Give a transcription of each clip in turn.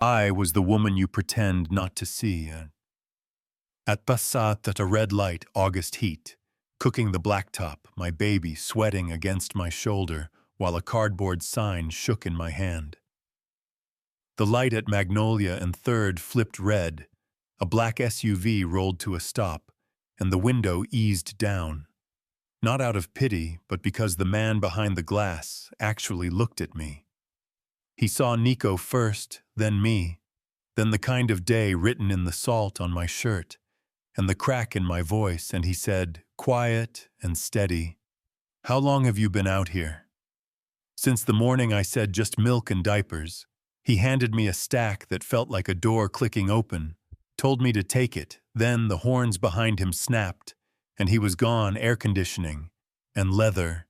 I was the woman you pretend not to see. At Passat at a red light, August heat, cooking the blacktop, my baby sweating against my shoulder while a cardboard sign shook in my hand. The light at Magnolia and 3rd flipped red, a black SUV rolled to a stop, and the window eased down. Not out of pity, but because the man behind the glass actually looked at me. He saw Nico first, then me, then the kind of day written in the salt on my shirt, and the crack in my voice, and he said, quiet and steady, "How long have you been out here?" Since the morning I said just milk and diapers. He handed me a stack that felt like a door clicking open, told me to take it, then the horns behind him snapped, and he was gone, air conditioning, and leather,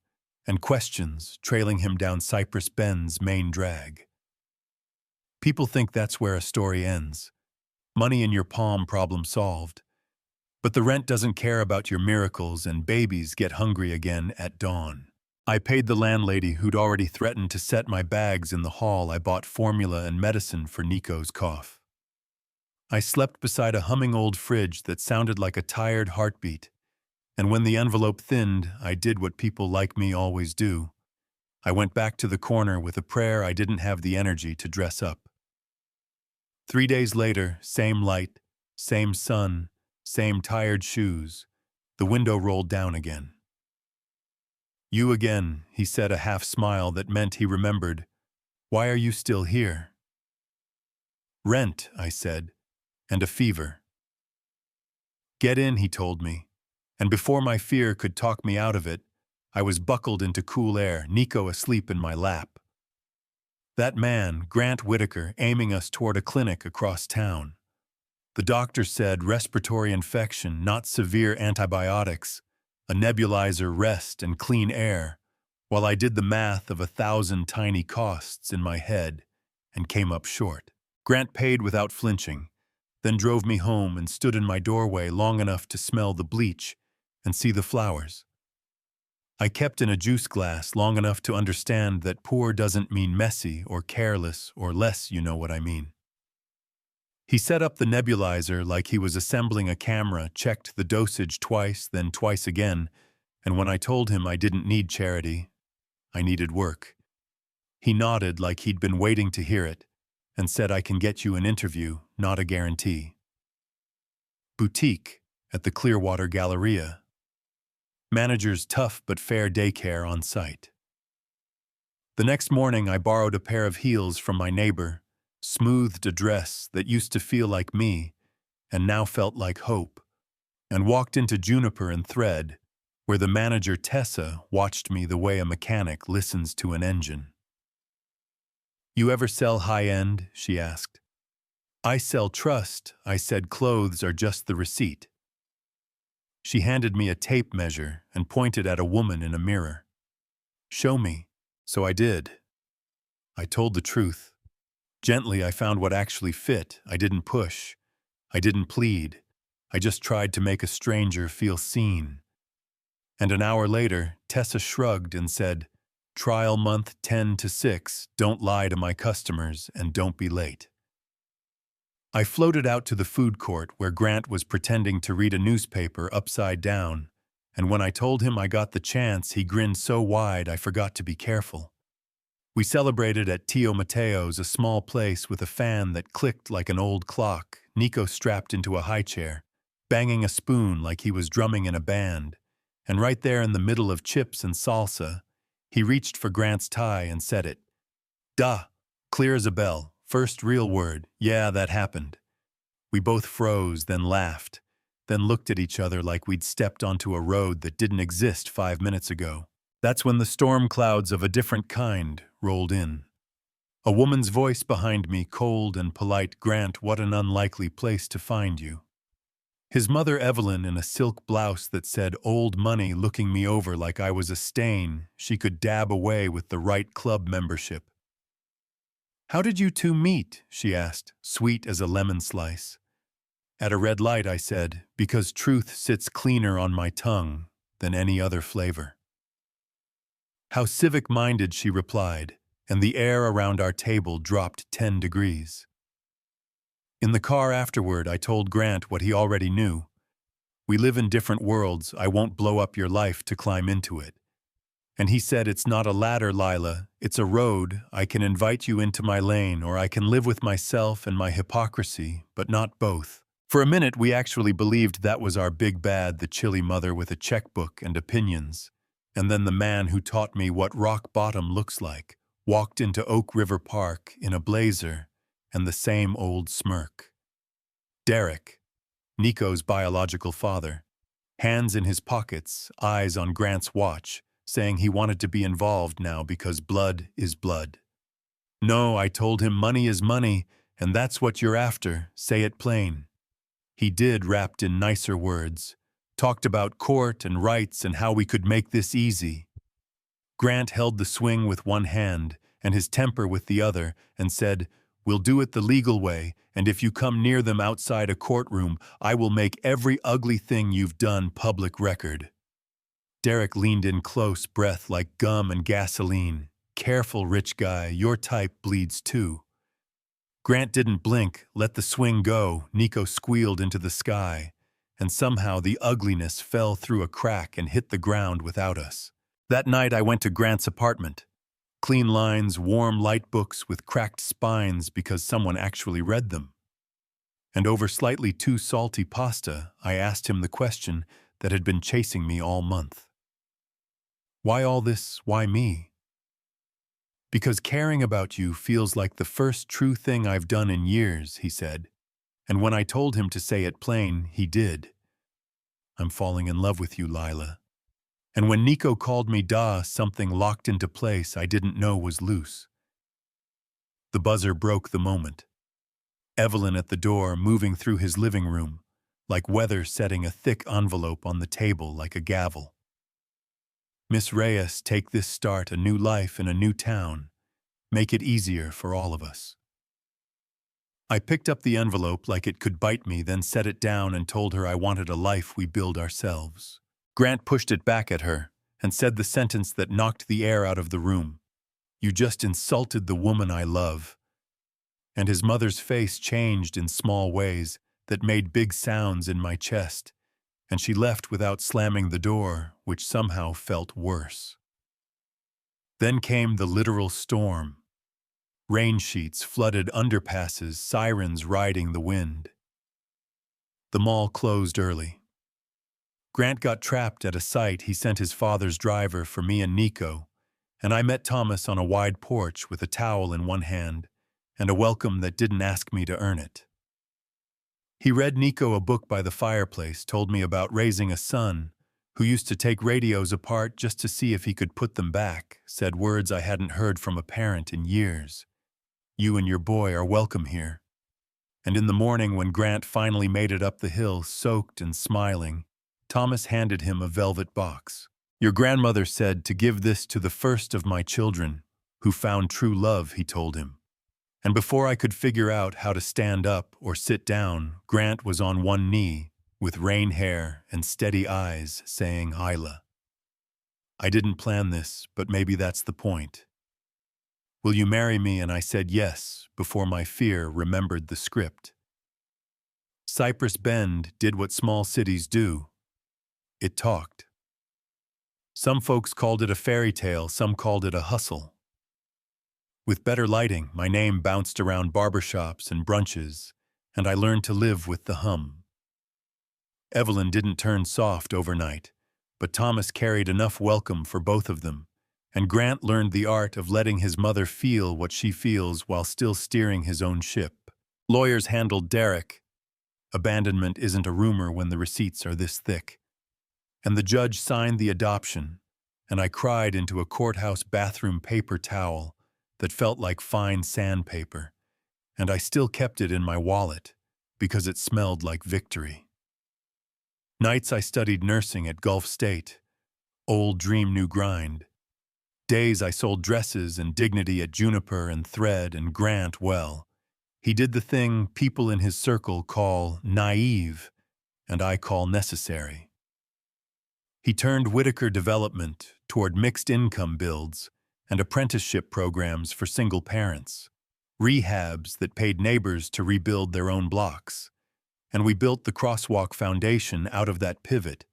and questions trailing him down Cypress Bend's main drag. People think that's where a story ends. Money in your palm, problem solved. But the rent doesn't care about your miracles, and babies get hungry again at dawn. I paid the landlady who'd already threatened to set my bags in the hall. I bought formula and medicine for Nico's cough. I slept beside a humming old fridge that sounded like a tired heartbeat, and when the envelope thinned, I did what people like me always do. I went back to the corner with a prayer I didn't have the energy to dress up. 3 days later, same light, same sun, same tired shoes. The window rolled down again. "You again," he said, a half smile that meant he remembered. "Why are you still here?" "Rent," I said, "and a fever." "Get in," he told me, and before my fear could talk me out of it, I was buckled into cool air, Nico asleep in my lap. That man, Grant Whitaker, aiming us toward a clinic across town. The doctor said respiratory infection, not severe antibiotics, a nebulizer, rest, and clean air, while I did the math of 1,000 tiny costs in my head and came up short. Grant paid without flinching, then drove me home and stood in my doorway long enough to smell the bleach and see the flowers. I kept in a juice glass long enough to understand that poor doesn't mean messy or careless or less, you know what I mean. He set up the nebulizer like he was assembling a camera, checked the dosage twice, then twice again, and when I told him I didn't need charity, I needed work, he nodded like he'd been waiting to hear it and said, "I can get you an interview, not a guarantee." Boutique at the Clearwater Galleria. Manager's tough but fair daycare on site. The next morning I borrowed a pair of heels from my neighbor, smoothed a dress that used to feel like me and now felt like hope, and walked into Juniper and Thread, where the manager Tessa watched me the way a mechanic listens to an engine. "You ever sell high-end?" she asked. "I sell trust," I said. "Clothes are just the receipt." She handed me a tape measure and pointed at a woman in a mirror. "Show me." So I did. I told the truth. Gently, I found what actually fit. I didn't push. I didn't plead. I just tried to make a stranger feel seen. And an hour later, Tessa shrugged and said, "Trial month 10 to 6, don't lie to my customers and don't be late." I floated out to the food court where Grant was pretending to read a newspaper upside down, and when I told him I got the chance, he grinned so wide I forgot to be careful. We celebrated at Tio Matteo's, a small place with a fan that clicked like an old clock, Nico strapped into a high chair, banging a spoon like he was drumming in a band, and right there in the middle of chips and salsa, he reached for Grant's tie and said it. "Duh, clear as a bell, first real word, yeah, that happened." We both froze, then laughed, then looked at each other like we'd stepped onto a road that didn't exist 5 minutes ago. That's when the storm clouds of a different kind rolled in. A woman's voice behind me, cold and polite. "Grant, what an unlikely place to find you." His mother Evelyn in a silk blouse that said "old money" looking me over like I was a stain she could dab away with the right club membership. "How did you two meet?" she asked, sweet as a lemon slice. "At a red light," I said, "because truth sits cleaner on my tongue than any other flavor." "How civic-minded," she replied, and the air around our table dropped 10 degrees. In the car afterward, I told Grant what he already knew. We live in different worlds. I won't blow up your life to climb into it. And he said, it's not a ladder, Lila. It's a road. I can invite you into my lane, or I can live with myself and my hypocrisy, but not both. For a minute, we actually believed that was our big bad, the chilly mother with a checkbook and opinions. And then the man who taught me what rock bottom looks like walked into Oak River Park in a blazer and the same old smirk. Derek, Nico's biological father, hands in his pockets, eyes on Grant's watch, saying he wanted to be involved now because blood is blood. No, I told him money is money, and that's what you're after, say it plain. He did, wrapped in nicer words, talked about court and rights and how we could make this easy. Grant held the swing with one hand and his temper with the other and said, we'll do it the legal way, and if you come near them outside a courtroom, I will make every ugly thing you've done public record. Derek leaned in close, breath like gum and gasoline. Careful, rich guy, your type bleeds too. Grant didn't blink, let the swing go. Nico squealed into the sky, and somehow the ugliness fell through a crack and hit the ground without us. That night I went to Grant's apartment. Clean lines, warm light books with cracked spines because someone actually read them. And over slightly too salty pasta, I asked him the question that had been chasing me all month. Why all this? Why me? Because caring about you feels like the first true thing I've done in years, he said. And when I told him to say it plain, he did. I'm falling in love with you, Lila. And when Nico called me Da, something locked into place I didn't know was loose. The buzzer broke the moment. Evelyn at the door, moving through his living room, like weather setting a thick envelope on the table like a gavel. Miss Reyes, take this start, a new life in a new town. Make it easier for all of us. I picked up the envelope like it could bite me, then set it down and told her I wanted a life we build ourselves. Grant pushed it back at her and said the sentence that knocked the air out of the room. You just insulted the woman I love. And his mother's face changed in small ways that made big sounds in my chest, and she left without slamming the door, which somehow felt worse. Then came the literal storm. Rain sheets flooded underpasses, sirens riding the wind. The mall closed early. Grant got trapped at a site he sent his father's driver for me and Nico, and I met Thomas on a wide porch with a towel in one hand and a welcome that didn't ask me to earn it. He read Nico a book by the fireplace, told me about raising a son who used to take radios apart just to see if he could put them back, said words I hadn't heard from a parent in years. You and your boy are welcome here. And in the morning when Grant finally made it up the hill, soaked and smiling, Thomas handed him a velvet box. Your grandmother said to give this to the first of my children, who found true love, he told him. And before I could figure out how to stand up or sit down, Grant was on one knee, with rain hair and steady eyes, saying, Isla. I didn't plan this, but maybe that's the point. Will you marry me? And I said yes, before my fear remembered the script. Cypress Bend did what small cities do. It talked. Some folks called it a fairy tale, some called it a hustle. With better lighting, my name bounced around barbershops and brunches, and I learned to live with the hum. Evelyn didn't turn soft overnight, but Thomas carried enough welcome for both of them, and Grant learned the art of letting his mother feel what she feels while still steering his own ship. Lawyers handled Derek. Abandonment isn't a rumor when the receipts are this thick. And the judge signed the adoption, and I cried into a courthouse bathroom paper towel that felt like fine sandpaper, and I still kept it in my wallet because it smelled like victory. Nights I studied nursing at Gulf State, old dream new grind. Days I sold dresses and dignity at Juniper and Thread, and Grant, well, he did the thing people in his circle call naive, and I call necessary. He turned Whitaker Development toward mixed income builds and apprenticeship programs for single parents. rehabs that paid neighbors to rebuild their own blocks. And we built the crosswalk foundation out of that pivot,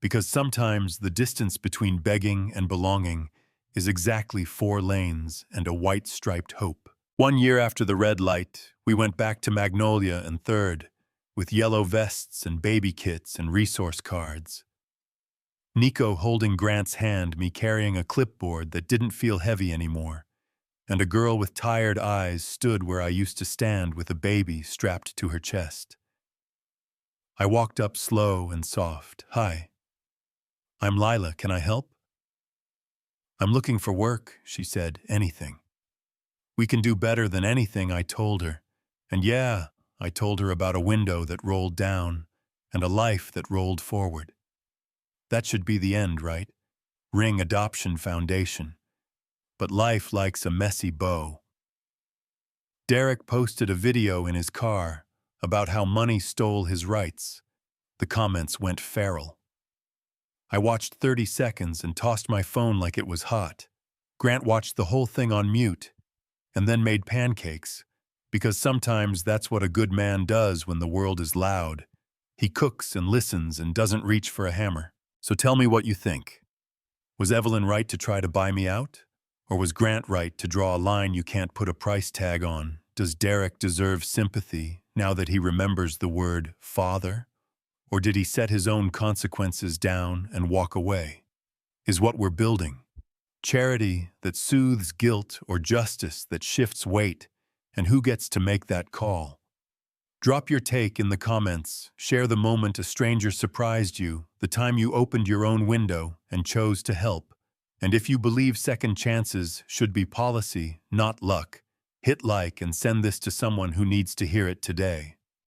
because sometimes the distance between begging and belonging is exactly 4 lanes and a white-striped hope. 1 year after the red light, we went back to Magnolia and Third, with yellow vests and baby kits and resource cards. Nico holding Grant's hand, me carrying a clipboard that didn't feel heavy anymore, and a girl with tired eyes stood where I used to stand with a baby strapped to her chest. I walked up slow and soft. "Hi. I'm Lila, can I help?" "I'm looking for work," she said. "Anything." "We can do better than anything," I told her. And yeah, I told her about a window that rolled down and a life that rolled forward. That should be the end, right? Ring adoption foundation. But life likes a messy bow. Derek posted a video in his car about how money stole his rights. The comments went feral. I watched 30 seconds and tossed my phone like it was hot. Grant watched the whole thing on mute and then made pancakes, because sometimes that's what a good man does when the world is loud. He cooks and listens and doesn't reach for a hammer. So tell me what you think. Was Evelyn right to try to buy me out? Or was Grant right to draw a line you can't put a price tag on? Does Derek deserve sympathy now that he remembers the word father? Or did he set his own consequences down and walk away? Is what we're building charity that soothes guilt or justice that shifts weight? And who gets to make that call? Drop your take in the comments. Share the moment a stranger surprised you, the time you opened your own window and chose to help. And if you believe second chances should be policy, not luck, hit like and send this to someone who needs to hear it today.